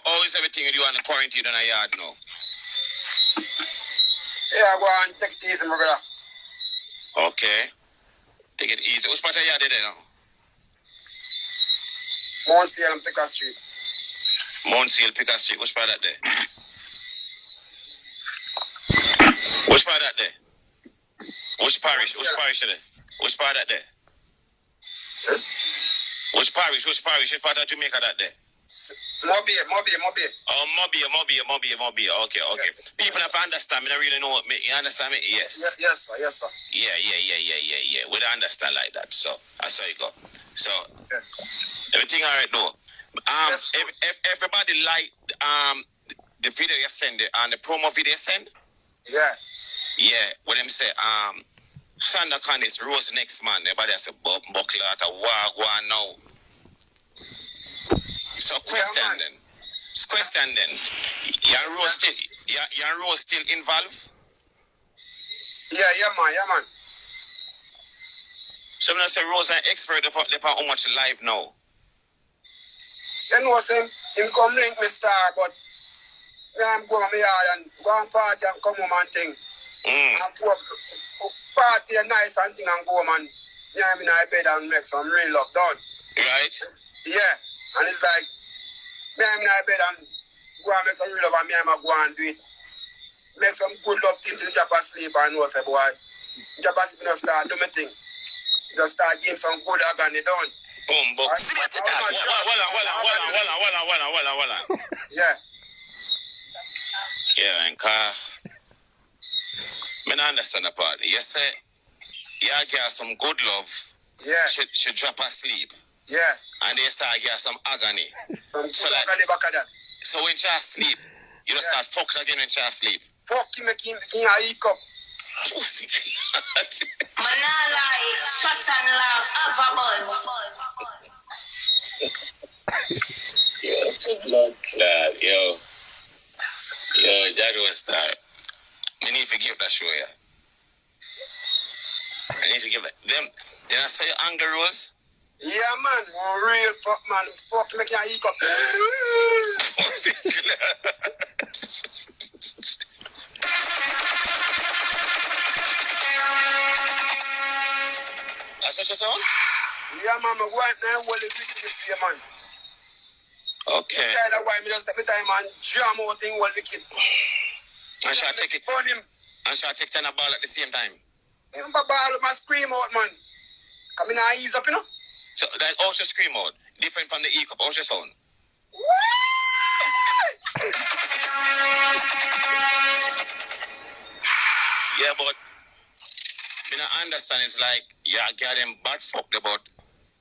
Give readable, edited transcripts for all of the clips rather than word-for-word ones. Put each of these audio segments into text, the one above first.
how is everything you do on the quarantine in a yard now? Yeah, go on, take it easy, my brother. Okay. Take it easy. Which part of yard is there now? Mount Seal and Picker Street. Mount Seal, Picker Street. Which part of that there? Which part of that there? Which parish? Which parish is there? Which part of that there? Huh? Which parish? Which part of Jamaica that there? Mobile. Oh, Mobile. Okay. Yeah. People have to understand me. I really know what me. You understand me? Yes. Yes, sir. Yeah. We don't understand like that. So that's how you go. So everything all right though. Yes. Everybody like the video you send and the promo video you send. Yeah. When them say sandocan is rose next man. Everybody has a buckler at a wagwan now. So question then. Your rose still involved? Yeah, man. Someone say Rose an expert upon how much live now. You know what him come link me star, but me I'm going to my yard and go and party and come home and thing. And party and nice and thing and go home and I'm in my bed and make some real love done. Right? Yeah. And it's like me I'm in my bed and go and make some real love and me I'm go and do it. Make some good love thing to Japa sleep and know say boy. Japa sleep not start do my thing. Just start giving some good hogany done. Boom, boom. Hold on. Yeah. Yeah, and car. Me not understand the part. You say, you get some good love. Yeah. She drop asleep. Yeah. And they start get some agony. So like, back of that. So when she asleep, you just start fucking again when she asleep. Fuck him, make him a hiccup. Pussy. Manala, shut and laugh, have a buzz. Yo, to blood clot, yo, that was that. We need to give that show, yeah. I need to give that. Them, did I say your anger, Rose? Yeah, man. Real fuck, man. Fuck, make you a hiccup. That's what you saw? Yeah, man. My wife now will be with you, man. Okay. That's why me just take my time and jam out thing while wicked. And shall I take it? On him. And shall I take 10 a ball at the same time? Him ball my scream out, man. Come in and ease up, you know. So that also scream out. Different from the E-cup. How's your sound? Yeah, but me not understand. It's like, yeah, got him bad fucked about.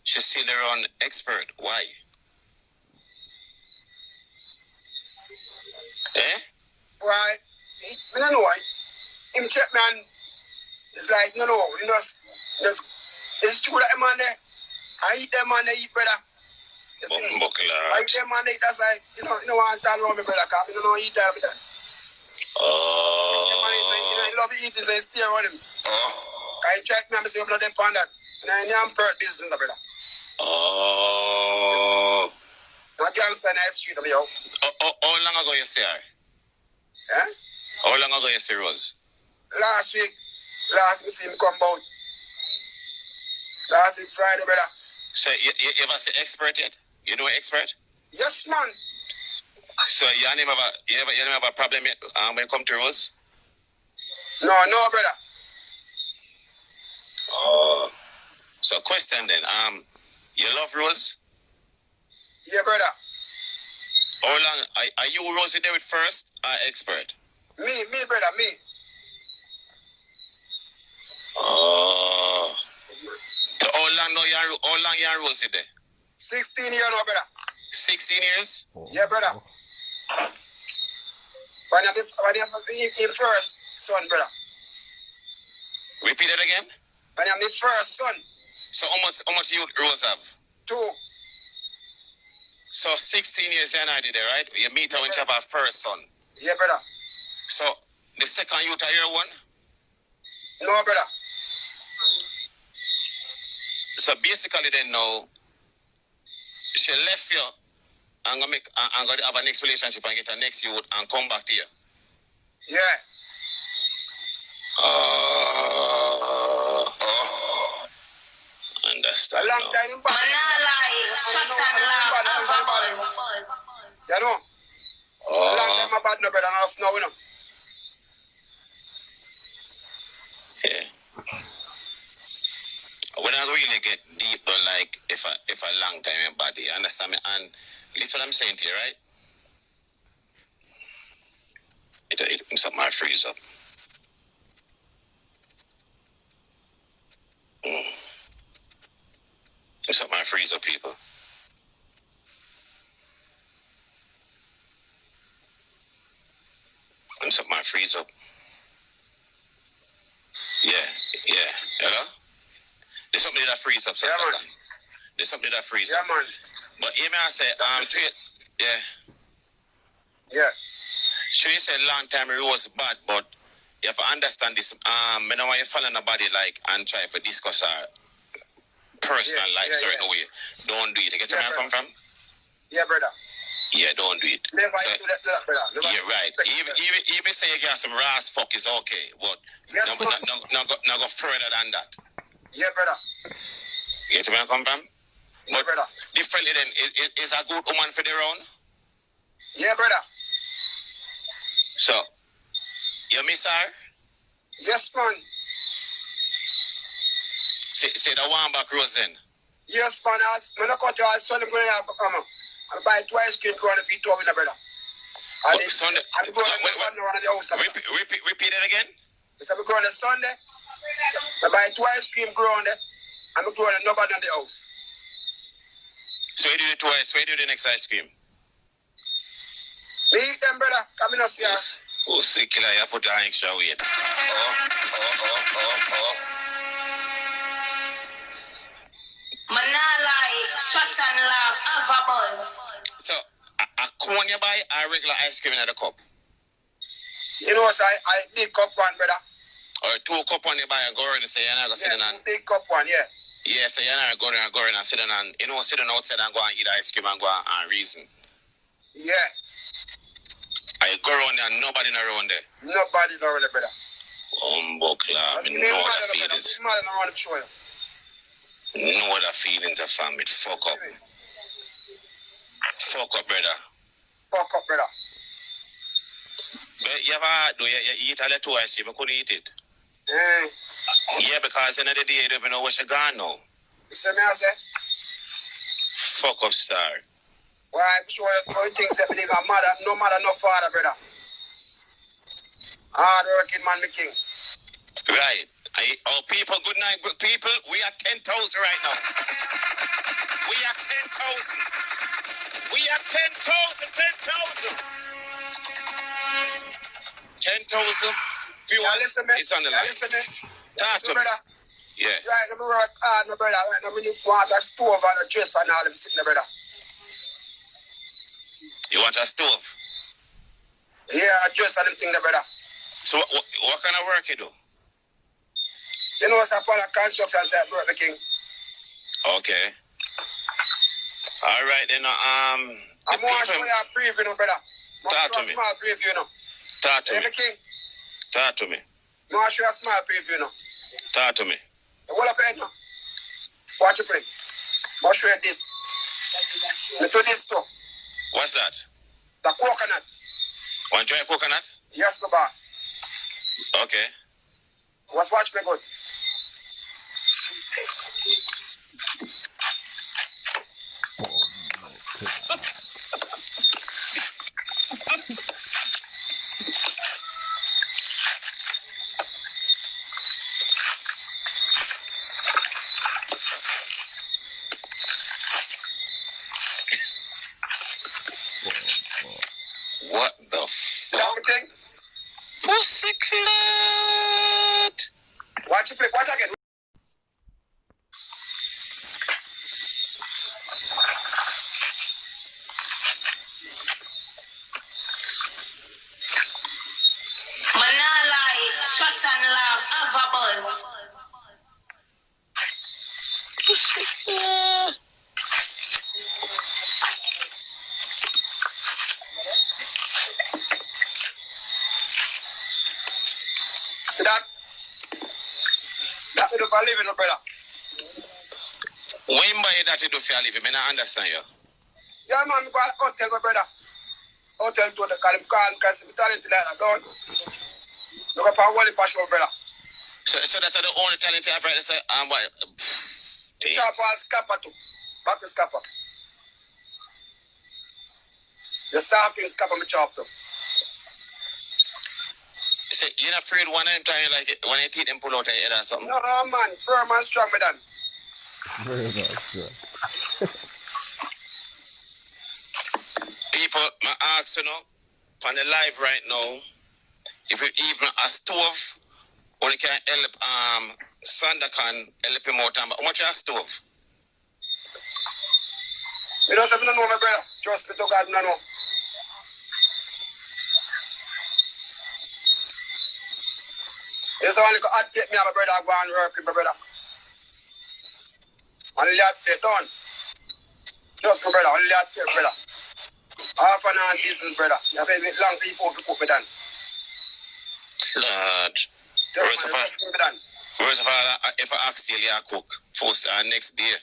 She's still around expert. Why? Eh? Why? I don't know why. Him check me and it's like, no, you know, it's true that man there. I eat them man they eat, brother. I eat them man they eat, that's like, you know what I'm talking about me, brother, because I don't eat that, brother. Oh. You love to eat this and stare on him. I check me and say, I'm not there on that. And I am per business, brother. Oh. I can't stand that street, yo. How long ago you see her? Eh? How long ago you see Rose? Last week we see him come out. Last week, Friday, brother. So you ever see expert yet? You know expert? Yes, man. So you never have a problem yet when it comes to Rose? No, brother. Oh. So question then, you love Rose? Yeah, brother. How long are you Rosie there with first or expert? Me, brother, me. Oh. So how long you Rosie there? 16 years now, brother. 16 years? Yeah, brother. When I'm first son, brother. Repeat it again? When I'm the first son. So how much you Rose have? 2. So 16 years you're not there, right? You meet her when you have her first son. Yeah, brother. So the second youth are year one? No, brother. So basically then now, she left you I'm gonna have a next relationship and get a next youth and come back to you. Yeah. Understand. A long time in bad. Shut and laugh. You know? A long time my bad no better than us now, you know. Yeah. When I really get deep on like if a long time in body, you understand me? And that's what I'm saying to you, right? It's up my freeze up. It's up my freeze up, people. It's up my freeze up. Yeah. Hello? There's something that freeze up. Yeah, man. There's something that freeze Yeah, up. man. But hear me I say, yeah. Yeah. Sure you say long time it was bad, but you have to understand this. I don't want you follow nobody like and try to discuss our personal life certain way. Don't do it. You get where I come from? Yeah, brother. Yeah, don't do it. Never So, do that, brother. Never yeah, right. Even say you got some rass fuck is okay, but yes, no go further than that. Yeah, brother. You get where I come from? Yeah, But brother. differently then, is a good woman for the round? Yeah, brother. So, you miss her? Yes, man. Say the one back rose then. Yes, man. When I cut you all Sunday, I'm going to come. I'll buy twice cream go on the feet over in the brother. And Sunday. I'm going to run the house. Repeat it again? So I'm going on Sunday. I buy twice cream go on there. I'm going to nobody on the house. So you do it twice. So you do the next ice cream? Me eat them, brother. Come in us here. Oh, sick killer. You put an extra weight. Shut and laugh. Have a buzz. So, a cone you buy or regular ice cream in the cup? You know, so I big cup one, brother. Or 2 cup on you buy a girl and say you're not going to sit down and... big cup one, yeah. Yeah, so you're not going and sit down and... You know, sit down outside and go and eat ice cream and go and reason. Yeah. I go around there and nobody around there. Nobody around there, brother. Know the feelings. Know the feelings of family. Fuck up. Fuck up, brother. Fuck up, brother. But you ever do you eat a little ice cream? I couldn't eat it. Yeah, because in the day you don't even know where she gone now. You see me, I say? Fuck up, star. Why, I'm sure you think that believe a mother, no mother, no father, brother. Hard working man, me king. Right. People, good night, people. We are 10,000 right now. We are 10,000. We are 10,000. 10,000 viewers. Listen, man. It's on the line. Listen, man. Talk to me. Brother. Yeah. Right, let me work hard, my brother. Right now, we need water, stove, and a dress, and all them sitting there, brother. You want a stove? Yeah, a dress and them thing there, brother. So what kind of work you do? You know, it's upon a construction site, bro, the king. Okay. All right, then. I'm going to show you a preview, no, brother. Talk to me. Small preview, no. Talk to me. The king. Talk to me. I'm going to show you a small preview, no. Talk to me. Hold up head now. Watch it play. I'm going to show you this. You do this too. What's that? The coconut. Want to try coconut? Yes, my boss. Okay. Watch me good. What the fuck? Pussycat! Watch it play. Watch again. Shut and laugh. Have a buzz. Pussycat! See that? That we do for living, no brother. When by that you do for living, I don't understand you. Yeah, man, I go to hotel, my brother. Hotel to the call him, because I'm talented like that, don't. Look up our Wally Passion, brother. So that's the only talent you have, right? So, what? Chop all scapper too. Back the scapper. The sampling scapper me chop too. So you're not afraid one time like it, when you teeth them pull out your head or something? No, man, firm and strong, me done. Very much so. People, my ask you know, on the live right now, if you even a stove, or you can help sandocan help him out. How much is a stove? You know something, know, my brother. Trust me to God, no know. It's only go hot take me and my brother go and work with my brother. Only hot take done. Just my brother, only hot take, brother. Half an hour diesel, brother. You have to wait long before you cook me done. Lord. First of all, if I ask you, you cook first next day.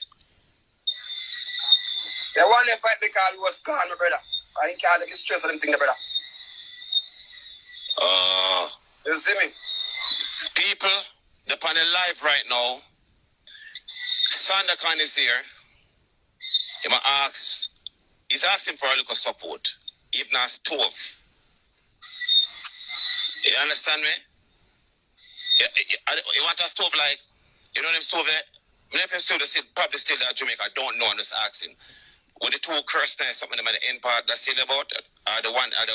The one they fight because he was gone, my brother. I can't get stress on them thing, my brother. You see me? People, the panel live right now, sandocan is here. He's asking for a little support. Even a stove. You understand me? You want a stove like, you know them stove there? Many of them stove probably still at Jamaica, I don't know, I'm just asking. With the two curse there, something in the end part that's still about, one at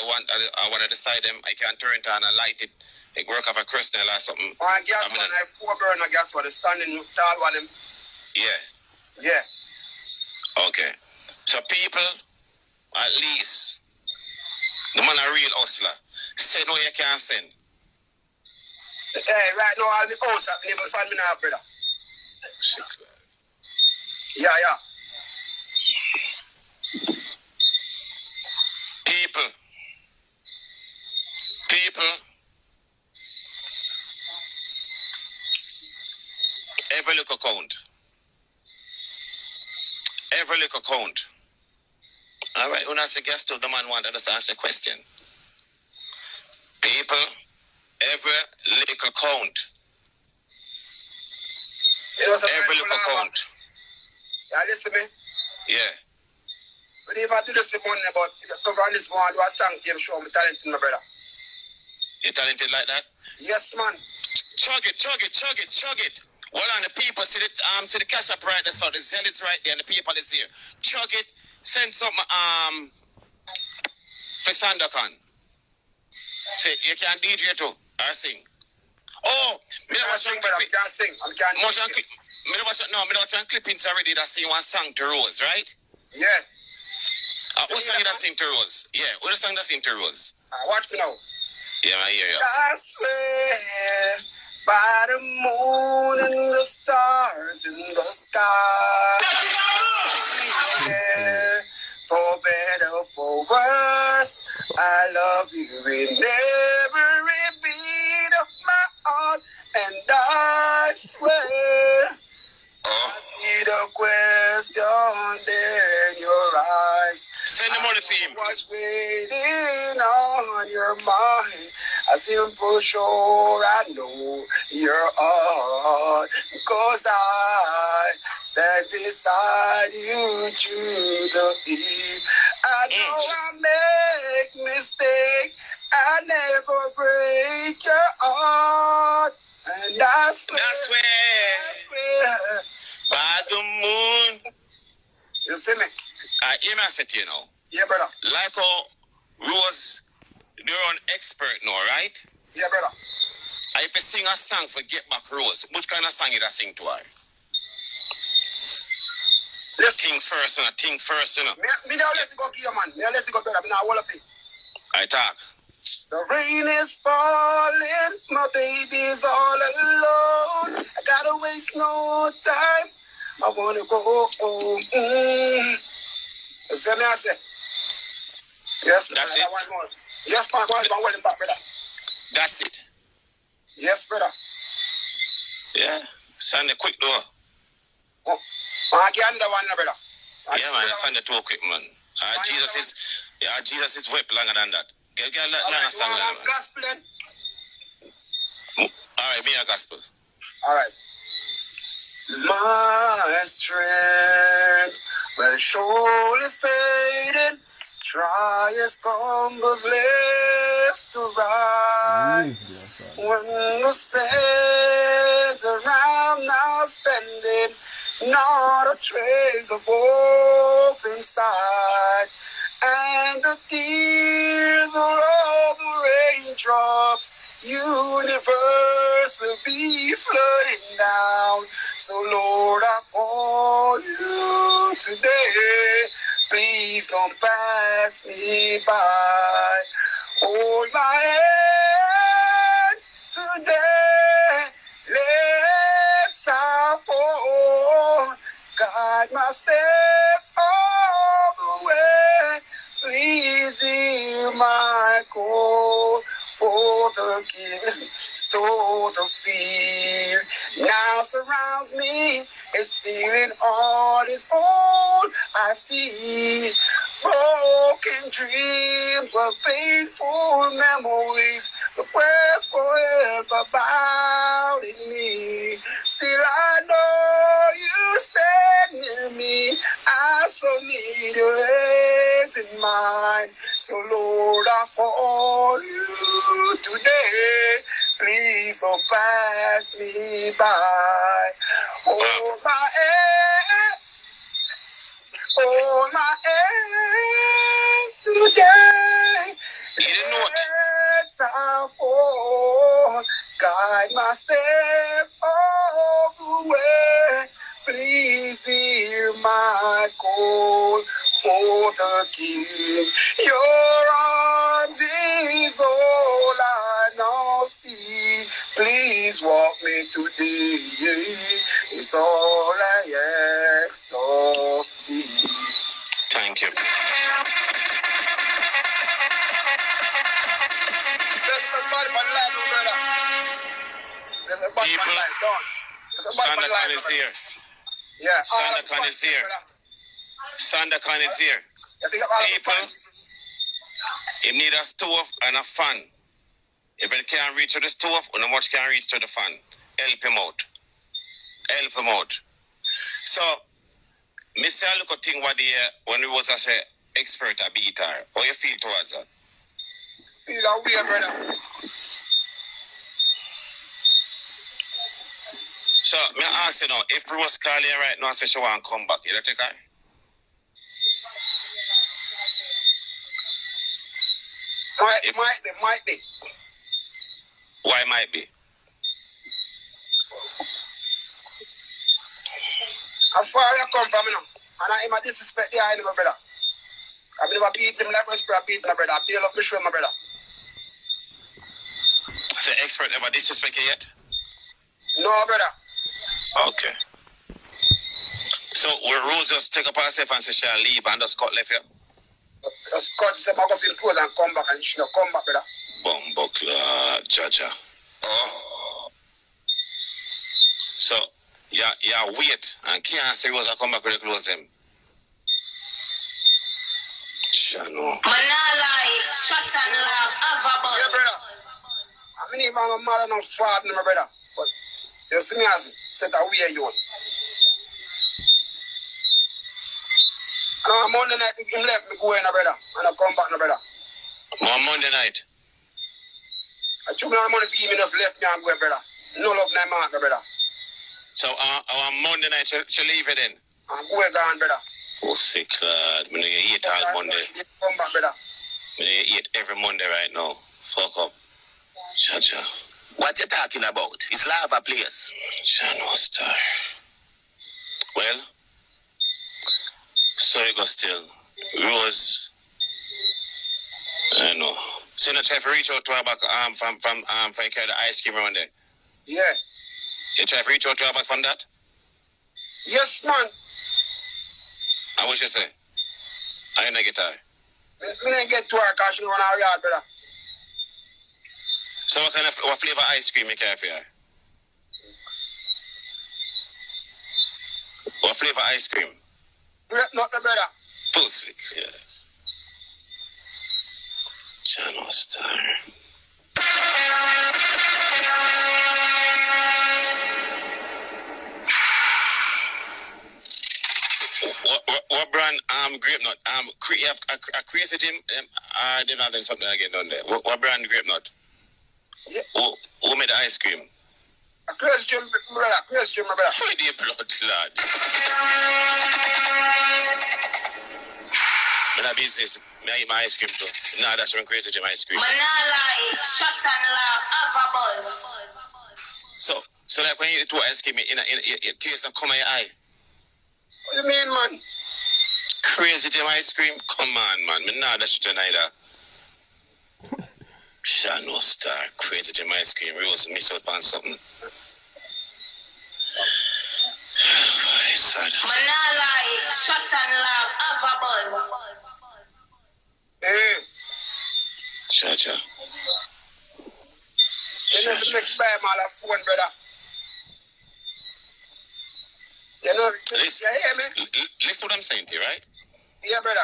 the side them, I can turn it on and light it. It work off a crust or something. One gas one, I have 4 burner gas one, standing tall one them. Yeah. Yeah. Okay. So people, at least, the man a real hustler. Send what you can send. Hey, right now I'll be house at level 5 minutes, brother. Yeah. People, every little count. Every little count. All right, when I say guess to the man want to just ask a question. People, every little count. Every little count. Yeah, listen to me. Yeah. But if I do this morning about cover on this one, do a song for you, show me talent, my brother. You talented like that? Yes, man. Chug it. Well, and the people see the cash up right there, so the zealots right there, and the people is here. Chug it. Send some for sandocan. Say you can DJ too or sing. Oh, me I sing, but I can't sing. I can't sing. Me watch clippings already that sing one song to Rose, right? Yeah. What song that sing to Rose? Yeah, what song that sing to Rose? Watch me now. Yeah, I hear you. I swear by the moon and the stars in the sky. Yeah, for better, for worse, I love you in every beat of my heart, and I swear I see the question there in your eyes. Send the money for him. What's waiting on your mind? I simple sure I know your heart, 'cause I stand beside you through the eve. I know I make mistake, I never break your heart, and I swear by the moon. You see me? I hear me say to you now. Yeah, brother. Like how Rose, they're an expert now, right? Yeah, brother. If you sing a song for Get Back Rose, which kind of song you sing to her? Think first, you know. Me now let it go, here, man. Me let it go, brother. Me now hold up it. I talk. The rain is falling, my baby's all alone. I gotta waste no time. I wanna go home. You see me, I say? Yes, man. That's I it. got one more. Yes, man. One back, brother. That's it. Yes, brother. Yeah. Send it quick though. Oh, I get another one, brother. Yeah, man, send it too quick, man. Jesus is way longer than that. Get a longer song. Gospel then? Alright, me a gospel. Alright. My strength will surely fading. Try stumbles left to right. Easy, son. When the sands around now standing, not a trace of hope inside. And the tears are all the raindrops. Universe will be flooding down. So Lord, I call you today. Please don't pass me by. Hold my hands today. Let's our fall. Guide my step all the way. Please hear my call. For the gifts, store the fear now surrounds me. It's feeling all is all I see. Broken dreams, but painful memories. The words forever bound in me. Still I know you stand near me. I so need your hands in mine. So Lord, I call you today. Please don't pass me by. Hold my hand. Hold my hands today. You didn't know it. Let's our fall. Guide my steps all the way. Please hear my call for the King. Your arms is all I now see. Please walk me today. It's all I ask of thee. Thank you. Sandocan is here. Yeah. Sandocan is here. Sandocan is here. People, you need a stove and a fan. If it can't reach to the stove, not much can reach to the fan. Help him out. Help him out. So, me say a little thing what the when we was as a expert at guitar. How you feel towards that? Feel that way, brother. So, me ask you now, if Rose call you right now and say she want to come back, you take her? Might be. Why might be? As far as I come from, you know, and I am a disrespect the eye, my brother. I've never beat him like I beat my brother. I feel up my show, my brother. So, expert never disrespect you yet? No, brother. Okay. So, will Rose just take up herself and say she'll leave and just cut left here? Just cut some of us in pose and come back, and she not come back, brother. Bumbleclaw, Jaja. Oh. So, yeah, wait, and can't say Rose come back with the clothes him. Chano. Manalai, shut and laugh, avable. Yeah, brother. I mean, even I'm mad enough far, my brother. But you see me as set away you. And on Monday night, him left me go in, brother. And I come back, brother. On Monday night? I took me on money for him, he just left me and go, brother. No love, no man, brother. So, on Monday night, she leave it then? And go gone, brother. Oh, sick lad. Me know you eat all Monday. Come back, brother. Me know you eat every Monday right now. Fuck up. Chacha. What you talking about? It's lava place. Chano star. Well, so you go still. Rose. I know. So you try to reach out to her back from carry the ice cream around there. Yeah. You try to reach out to her back from that? Yes, man. And what you say? I ain't a guitar. Me didn't get to her because she run our yard, brother. So what flavor ice cream you care for? What flavor ice cream? Grape nut, my brother. Pussy. Yes. Channel Star. What brand grape nut? You have a crazy team. I didn't have something again down there. What brand grape nut? Yeah. Who made the ice cream? A crazy gym, brother. Crazy gym, my brother. How the blood lad? In a business, I eat my ice cream too. Nah, that's when crazy gym ice cream. Manala, shut and laugh, have a buzz. So like when you eat two ice cream, it tears don't come in your eye. What do you mean, man? Crazy gym ice cream? Come on, man. Me nah that shit neither. Channel Star, crazy gym ice cream. We was miss out on something. Sad. Manala, shut and laugh, have a buzz. Hey. Cha-cha. You know, the next time I'll have phone, brother. You know, Listen, you hear me? listen what I'm saying to you, right? Yeah, brother.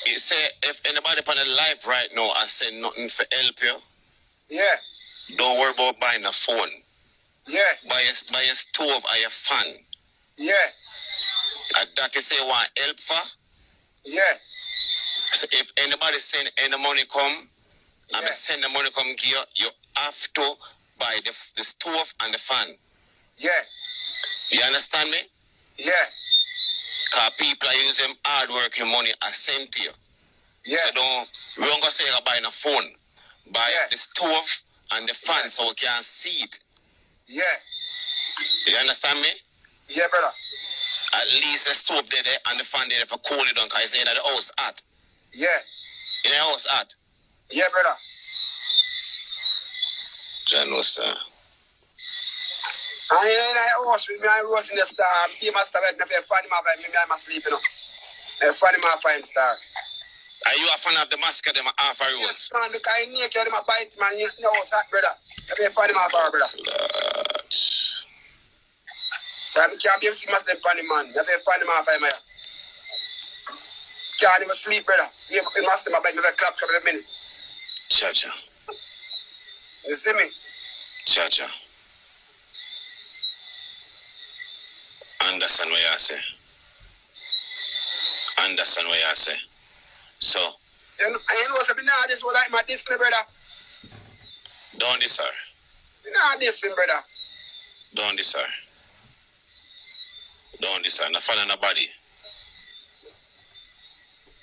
You say if anybody on the live right now I say nothing for help you, Yeah. don't worry about buying a phone. Yeah. Buy a stove or your fan. Yeah. And that is say you want help for. Yeah. So if anybody send any money come, and Yeah. send the money come here, you have to buy the stove and the fan. Yeah. You understand me? Yeah. Because people are using hard working money and send to you. Yeah. So we don't go say you're buying a phone. Buy Yeah. the stove and the fan Yeah. so we can see it. Yeah. You understand me? Yeah, brother. At least the stove there and the fan there for cool it down because it's in the house hot. Yeah. In the house hot. Yeah, brother. John was there. I ain't in the house with me. I was in the star. He must have had me find him up and maybe I'm asleep, you know. I find him up and star. Are you a fan of the massacre them half a rose? Yes, man, because I need to get him a bite, man. You know what's that, brother? I find him up, brother. I can't be able to see myself on him, man. I find him up, man. Can't even sleep, brother. He must have bite me clap every minute. Cha-cha. You see me? Cha-cha. Understand what you say. Understand what you say. So, I know what's up now. This was like my Disney, brother. don't this, sir. Nah, Disney, brother. Don't this, sir. Don't this, sir. Not follow nobody.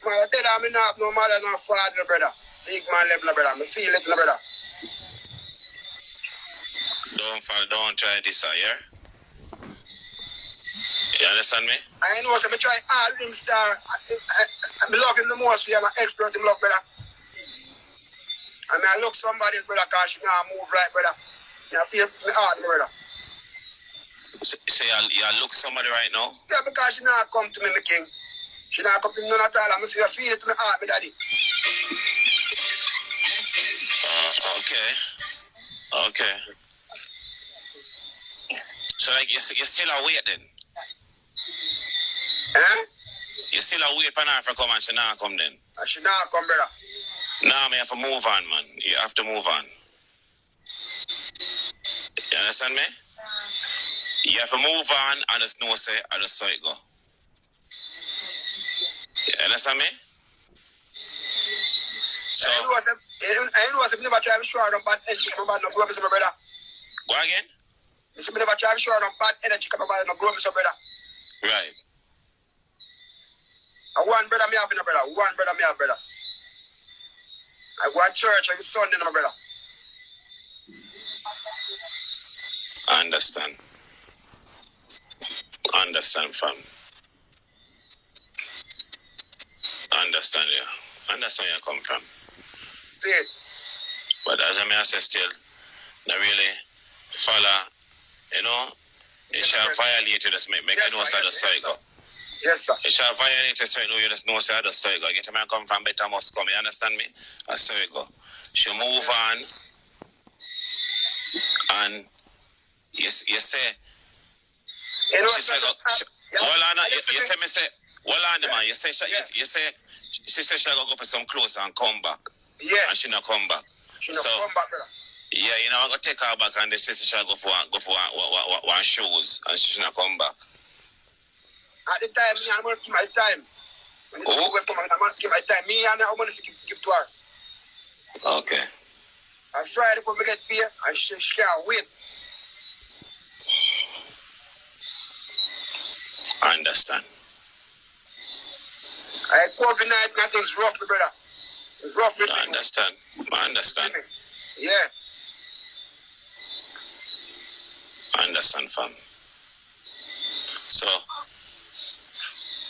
Man, I tell you, I not have no mother, no father, brother. Big man level, brother. I feel it, brother. Don't try this, sir, yeah? You understand me? I know, so I try all him star. I love him the most. We have an expert in love, brother. And I look somebody, brother, because she now move right, brother. I feel my heart, brother. So you look somebody right now? Yeah, because she now come to me, my king. She now come to me none at all. I feel it to my heart, my daddy. Okay. So like you're still awake then? Eh? You still await for her to come and she not come then? She now come, brother. Now, me have to move on, man. You have to move on. You understand me? You have to move on and just know, say, I just saw it go. You understand me? So, I know what's up. Never try to show her no bad energy come about no gloves, my brother. go again? You see, me never try to show her no bad energy come about no gloves, my brother. Right. One brother me have, no brother. One brother me have, brother. I go to church every Sunday, my brother. I understand. Understand, fam. Understand you. Understand where you come from. See it? But as I say still, not really follow, you know, it shall violate you, just make you know, so just say go. Yes, sir. You shall violate so you know you just know say that's so you go. Get a man come from better must come. You understand me? That's so you go. She move on and you say You know, she say go you tell me say well on the man, you say she say she'll go for some clothes and come back. Yeah. And she not come back. She not come back, brother. Yeah, you know, I'm gonna take her back and they say she shall go for one shoes and she should not come back. At the time, me, I'm going to give my time. When it's over from I'm going to give my time. Me and I'm going to give to her. Okay. On Friday before we get paid, and she can't wait. I understand. I COVID-19, nothing's rough, brother. It's rough with me. I understand. Yeah. I understand, fam. So,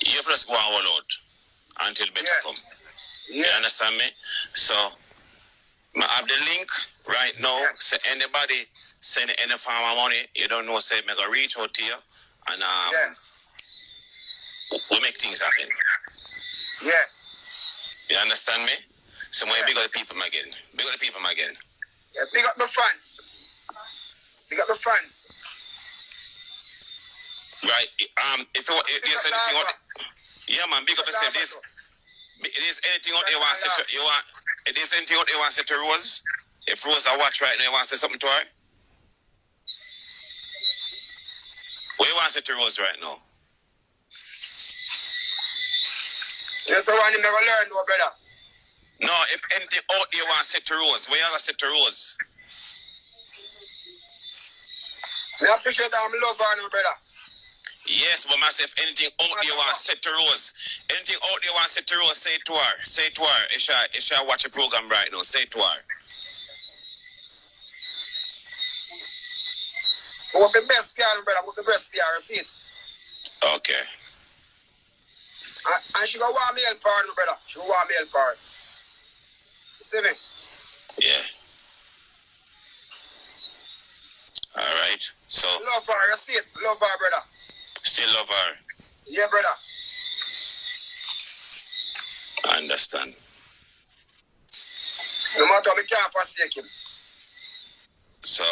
you just go and hold out until better come. Yeah. You understand me? So, I have the link right now. Say anybody send any form of money, you don't know, say, I'm going to reach out to you and we make things happen. Yeah. You understand me? So, big up the people again. Big up the people again. Yeah, big up my fans. Big up my fans. Right. If there's anything out there, yeah, man, big up yourself. There's anything out there you want to say there's anything out there you want to say to Rose? If Rose I watch right now, you want to say something to her? What you want to say to Rose right now? Yes, I want him to learn, no, brother. No, if anything out there you want to say to Rose, what you want to say to Rose? I appreciate that I'm love her, no, brother. Yes, but myself, anything out there you want to say to Rose, anything out there you want to say to Rose, say it to her. Say it to her. If she watch a program right now, say it to her. I want the best for her, brother. I want the best for her, see it. Okay. And she go want me help her, no, brother. She want me help her. You see me? Yeah. All right. So. Love her, you see it. Love her, brother. Still love her. Yeah, brother. I understand. No matter we can't forsake him. So.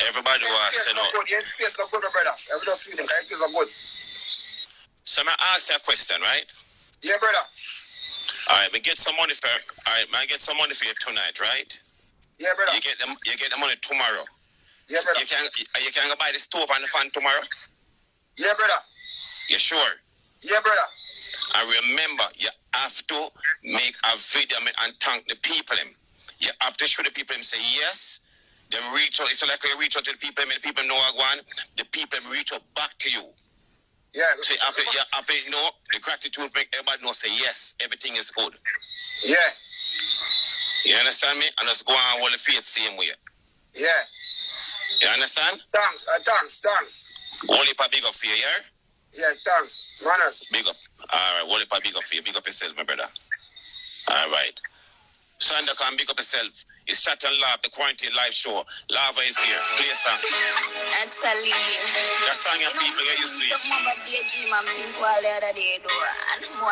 Everybody was saying out. Your space not good, brother. Everybody just feeling like it's not good. So I ask you a question, right? Yeah, brother. All right, we get some money for. All right, man, get some money for you tonight, right? Yeah, brother. You get the money tomorrow. Yeah, brother. You can go buy the stove and the fan tomorrow. Yeah, brother. You sure? Yeah, brother. And remember, you have to make a video and thank the people. You have to show the people and say yes. Then reach out. It's like you reach out to the people and the people know what going. The people reach out back to you. Yeah. So after you know the gratitude make everybody know say yes, everything is good. Yeah. You understand me? And just go on hold the faith same way. Yeah. You understand? Thanks. Hold it a big up for you, yeah? Yeah, thanks. Manners. Big up. Alright, hold it a big up for you. Big up yourself, my brother. Alright. Sandocan, big up yourself. It's Chat and Laugh, the quarantine live show. Lava is here. Play a song. Actually, That song your people get used to it. some of a daydream and think while the other day, though, and more